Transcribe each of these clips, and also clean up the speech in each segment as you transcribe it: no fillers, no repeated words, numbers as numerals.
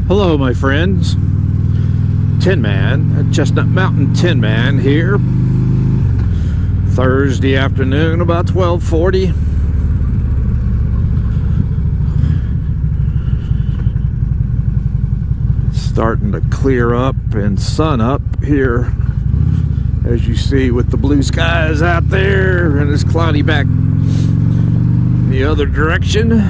Hello my friends, Tin Man, Chestnut Mountain Tin Man here. Thursday afternoon about 12:40. Starting to clear up and sun up here, as you see, with the blue skies out there, and it's cloudy back the other direction.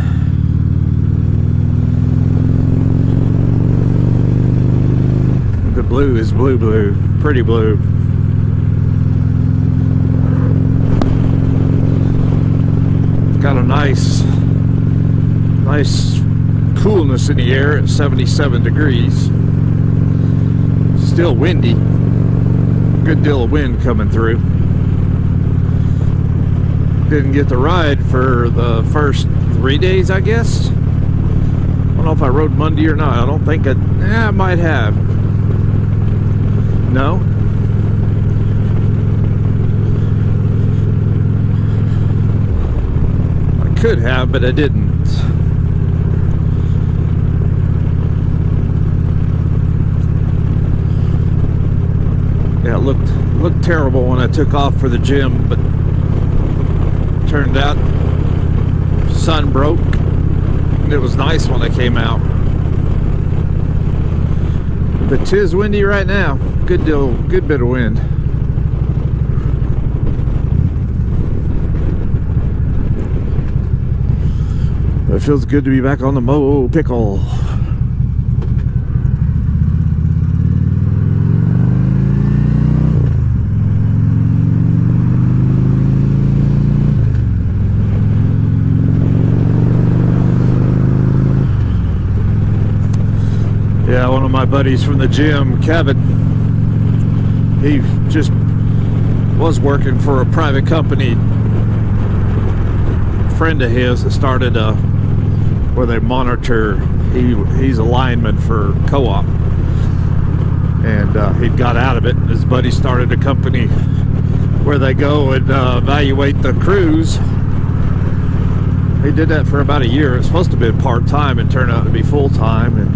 The blue is blue, pretty blue. It's got a nice coolness in the air at 77 degrees. Still windy. Good deal of wind coming through. Didn't get the ride for the first 3 days, I guess. I don't know if I rode Monday or not. I don't think I might have. No? I could have, but I didn't. Yeah, it looked terrible when I took off for the gym, but turned out sun broke and it was nice when I came out. But 'tis windy right now. Good bit of wind. But it feels good to be back on the mopickle. Yeah, one of my buddies from the gym, Kevin, he just was working for a private company. A friend of his that started where they monitor, he's a lineman for co-op, and he got out of it, and his buddy started a company where they go and evaluate the crews. He did that for about a year. It's supposed to be part-time and turned out to be full-time, and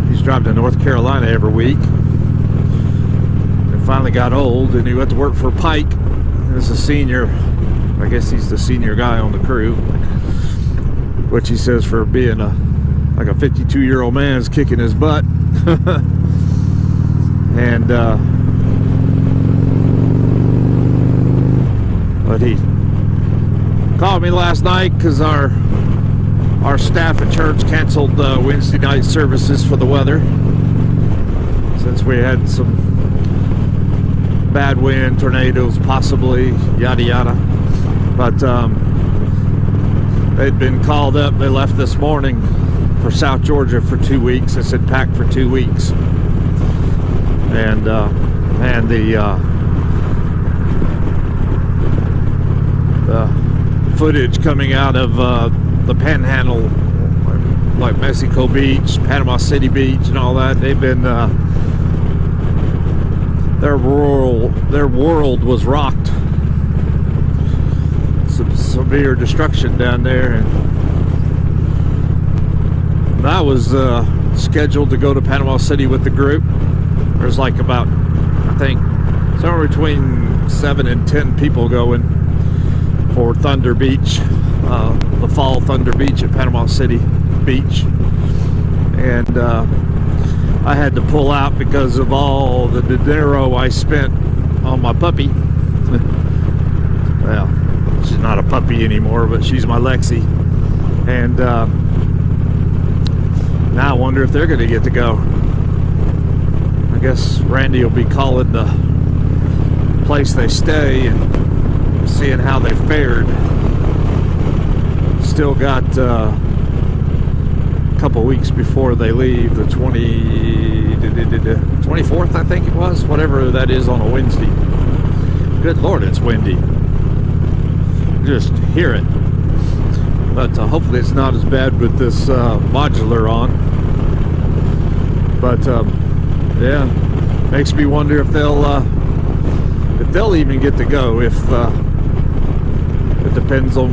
he's driving to North Carolina every week. Finally got old, and he went to work for Pike as a senior. I guess he's the senior guy on the crew, which he says for being like a 52-year-old man is kicking his butt. And but he called me last night because our staff at church canceled Wednesday night services for the weather, since we had some bad wind, tornadoes possibly, yada yada. But they'd been called up. They left this morning for South Georgia for 2 weeks. They said pack for 2 weeks. And the footage coming out of the Panhandle, like Mexico Beach, Panama City Beach, and all that, they've been their world was rocked. Some severe destruction down there, and I was scheduled to go to Panama City with the group. There's like about, I think, somewhere between 7 and 10 people going for Thunder Beach, the fall Thunder Beach at Panama City Beach, and I had to pull out because of all the dinero I spent on my puppy. Well, she's not a puppy anymore, but she's my Lexi. And now I wonder if they're going to get to go. I guess Randy will be calling the place they stay and seeing how they fared. Still got couple weeks before they leave, the 24th, I think it was, whatever that is, on a Wednesday. Good Lord, it's windy. Just hear it. But hopefully it's not as bad with this Modular on. But yeah, makes me wonder if they'll even get to go. If it depends on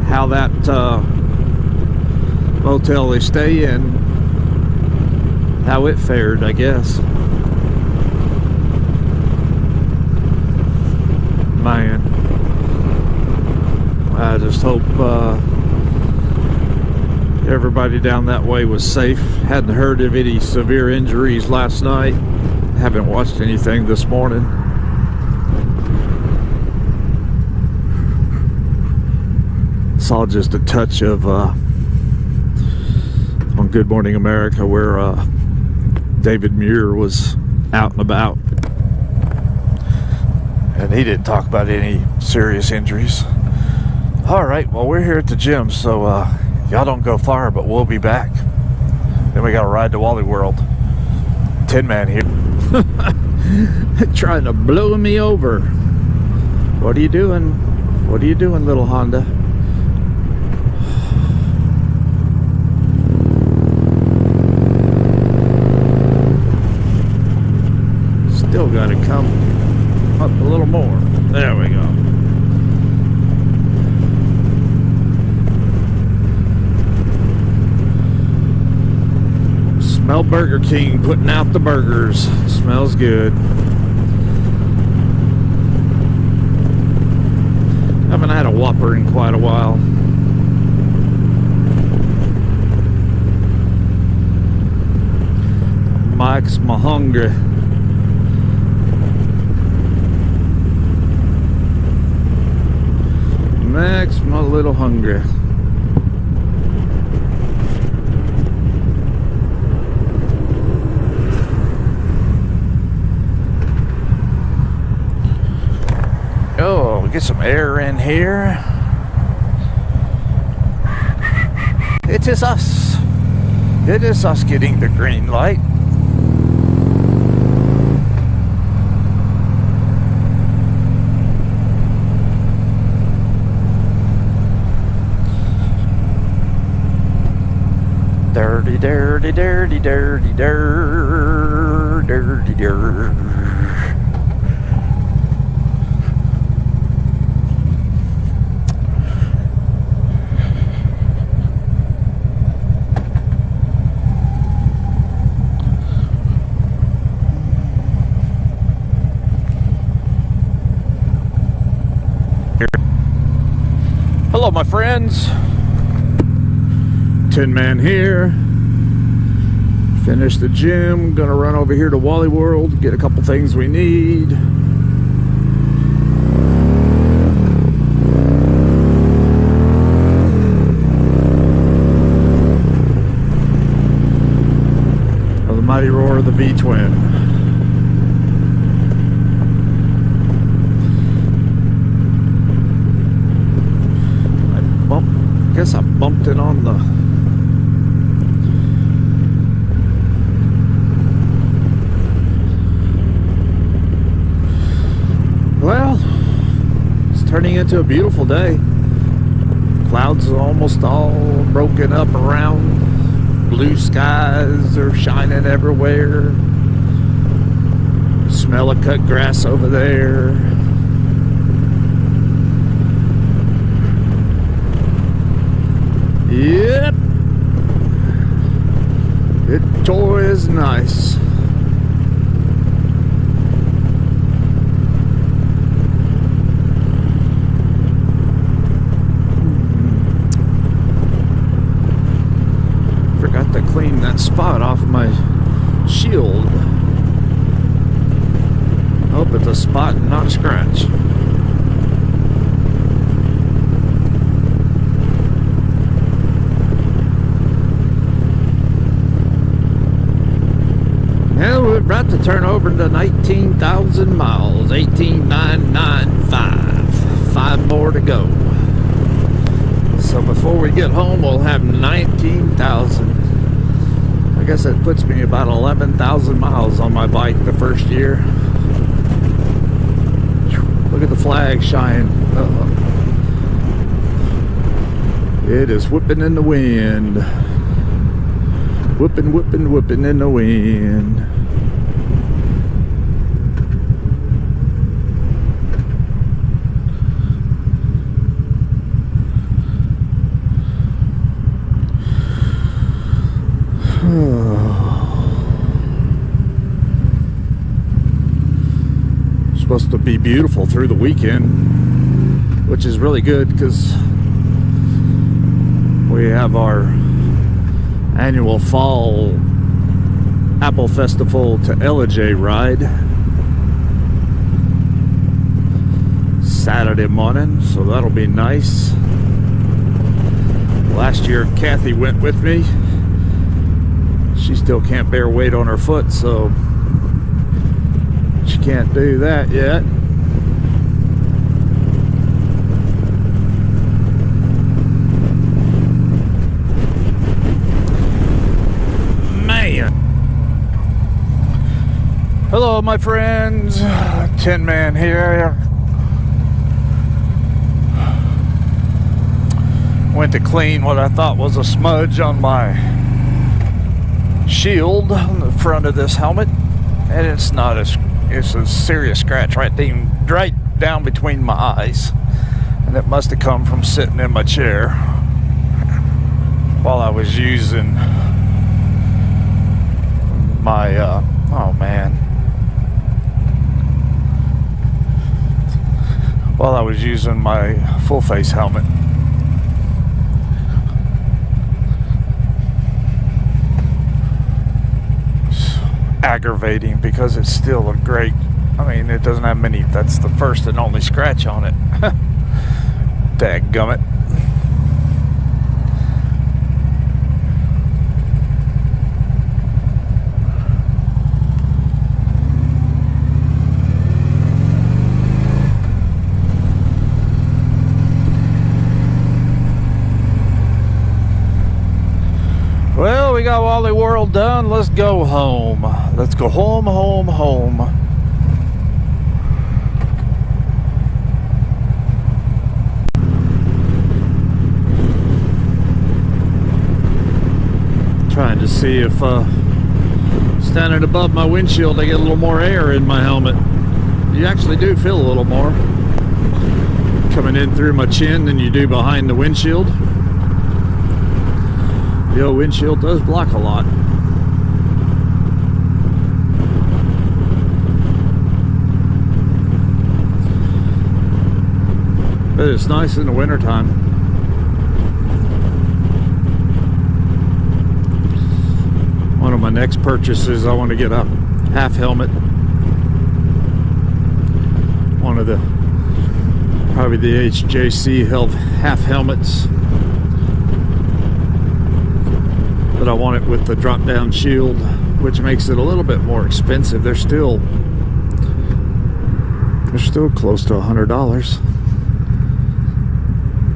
how that motel they stay in, how it fared, I guess. Man, I just hope everybody down that way was safe. Hadn't heard of any severe injuries last night. Haven't watched anything this morning. Saw just a touch of on Good Morning America where David Muir was out and about, and he didn't talk about any serious injuries. All right, well, we're here at the gym, so y'all don't go far, but we'll be back. Then we got to ride to Wally World. Tin Man here. Trying to blow me over. What are you doing? What are you doing, little Honda? Still got to come up a little more. There we go. Smell Burger King putting out the burgers. Smells good. Haven't had a Whopper in quite a while. Mike's my hungry. Max, my little hungry. Oh, get some air in here. It is us. It is us getting the green light. Dirty, dirty, dirty, dirty, dirty, dirty, dirty. Hello, my friends. Tin Man here. Finished the gym. Gonna run over here to Wally World, get a couple things we need. The mighty roar of the V-twin. I guess I bumped it on the well, it's turning into a beautiful day. Clouds are almost all broken up around. Blue skies are shining everywhere. Smell of cut grass over there. Yep. It sure is nice. Forgot to clean that spot off my shield. Hope it's a spot and not a scratch. Well, we're about to turn over to 19,000 miles, 18,995. 5 more to go. So before we get home, we'll have 19,000. I guess that puts me about 11,000 miles on my bike the first year. Look at the flag shine. It is whipping in the wind. Whipping, whipping, whipping in the wind. Supposed to be beautiful through the weekend, which is really good because we have our annual fall Apple Festival to LJ ride Saturday morning, so that'll be nice. Last year Kathy went with me. She still can't bear weight on her foot, so she can't do that yet. Man. Hello, my friends. Tin Man here. Went to clean what I thought was a smudge on my shield on the front of this helmet, and it's not a serious scratch right down between my eyes, and it must have come from sitting in my chair while I was using my while I was using my full face helmet. Aggravating because it's still a great, I mean, it doesn't have many, that's the first and only scratch on it. Dadgummit. Well, we got Wally World done. Let's go home. Let's go home, home, home. Trying to see if standing above my windshield I get a little more air in my helmet. You actually do feel a little more coming in through my chin than you do behind the windshield. The old windshield does block a lot. But it's nice in the wintertime. One of my next purchases, I want to get a half helmet. One of the, probably the HJC half helmets. But I want it with the drop down shield, which makes it a little bit more expensive. They're still close to $100.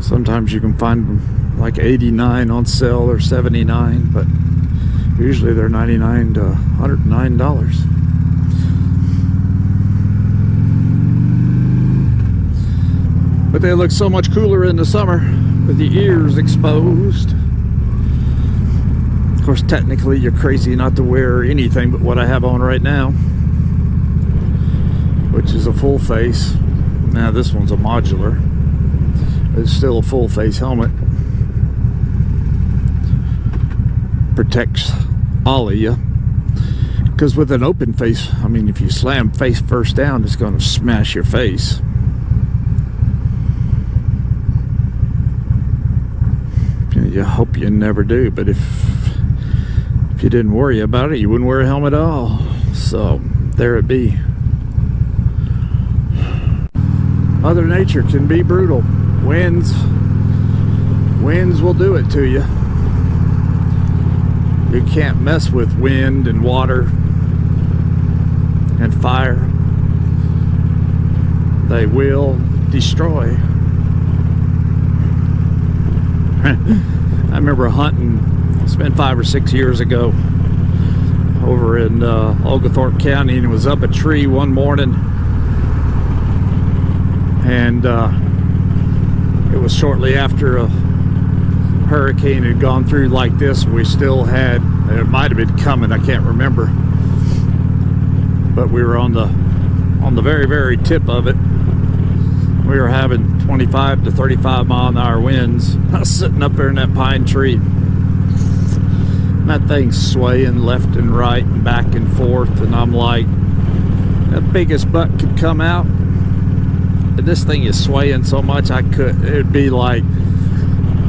Sometimes you can find them like $89 on sale or $79, but usually they're $99 to $109. But they look so much cooler in the summer with the ears exposed. Of course, technically you're crazy not to wear anything but what I have on right now, which is a full face. Now this one's a modular. It's still a full face helmet. Protects all of you. Because with an open face, I mean, if you slam face first down, it's going to smash your face. You hope you never do, but if you didn't worry about it, you wouldn't wear a helmet at all. So there it be. Mother Nature can be brutal. Winds will do it to you. You can't mess with wind and water and fire. They will destroy. I remember hunting, it's been 5 or 6 years ago, over in Oglethorpe County, and it was up a tree one morning, and it was shortly after a hurricane had gone through like this. We still had, it might have been coming, I can't remember, but we were on the very, very tip of it. We were having 25 to 35 mile an hour winds. I was sitting up there in that pine tree, and that thing's swaying left and right and back and forth, and I'm like, that biggest butt could come out, and this thing is swaying so much it'd be like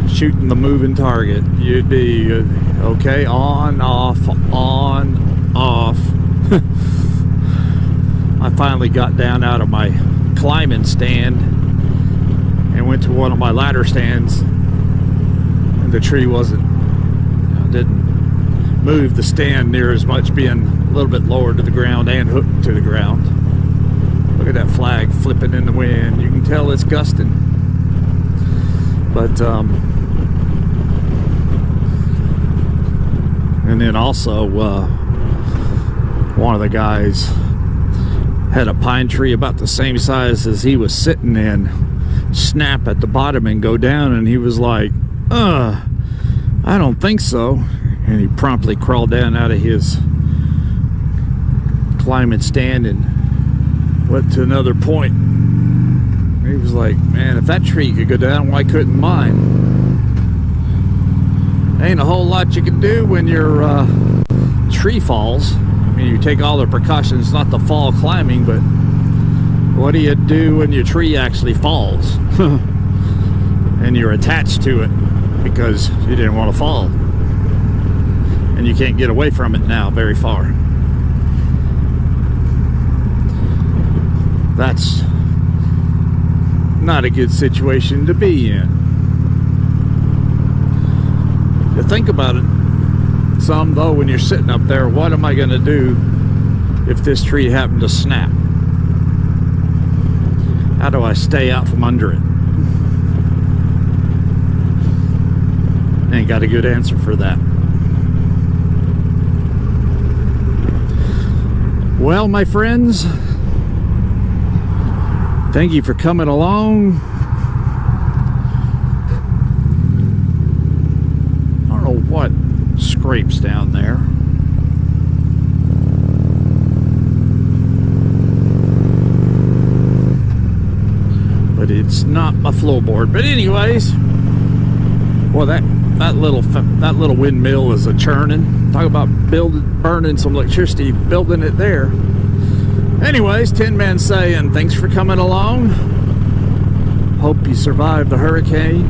shooting the moving target. You'd be okay, on, off, on, off. I finally got down out of my climbing stand and went to one of my ladder stands, and the tree didn't move the stand near as much, being a little bit lower to the ground and hooked to the ground. Look at that flag flipping in the wind. You can tell it's gusting. But and then also one of the guys had a pine tree about the same size as he was sitting in snap at the bottom and go down, and he was like, I don't think so. And he promptly crawled down out of his climbing stand and went to another point. He was like, man, if that tree could go down, why couldn't mine? Ain't a whole lot you can do when your tree falls. I mean, you take all the precautions not to fall climbing, but what do you do when your tree actually falls? And you're attached to it because you didn't want to fall. And you can't get away from it now very far. That's not a good situation to be in. You think about it some, though, when you're sitting up there, what am I going to do if this tree happened to snap? How do I stay out from under it? Ain't got a good answer for that. Well, my friends, thank you for coming along. I don't know what scrapes down there. But it's not my floorboard. But anyways, well, that little windmill is a churning. Talk about burning some electricity, building it there. Anyways, Tin Man saying thanks for coming along. Hope you survived the hurricane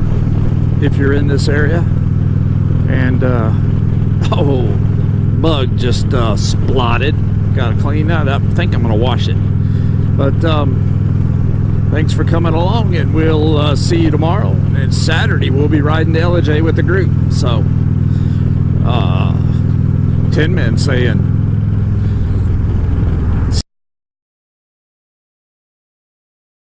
if you're in this area. And oh, bug just splotted. Gotta clean that up. I think I'm gonna wash it. But thanks for coming along, and we'll see you tomorrow. It's Saturday. We'll be riding to LJ with the group. So Tin Man saying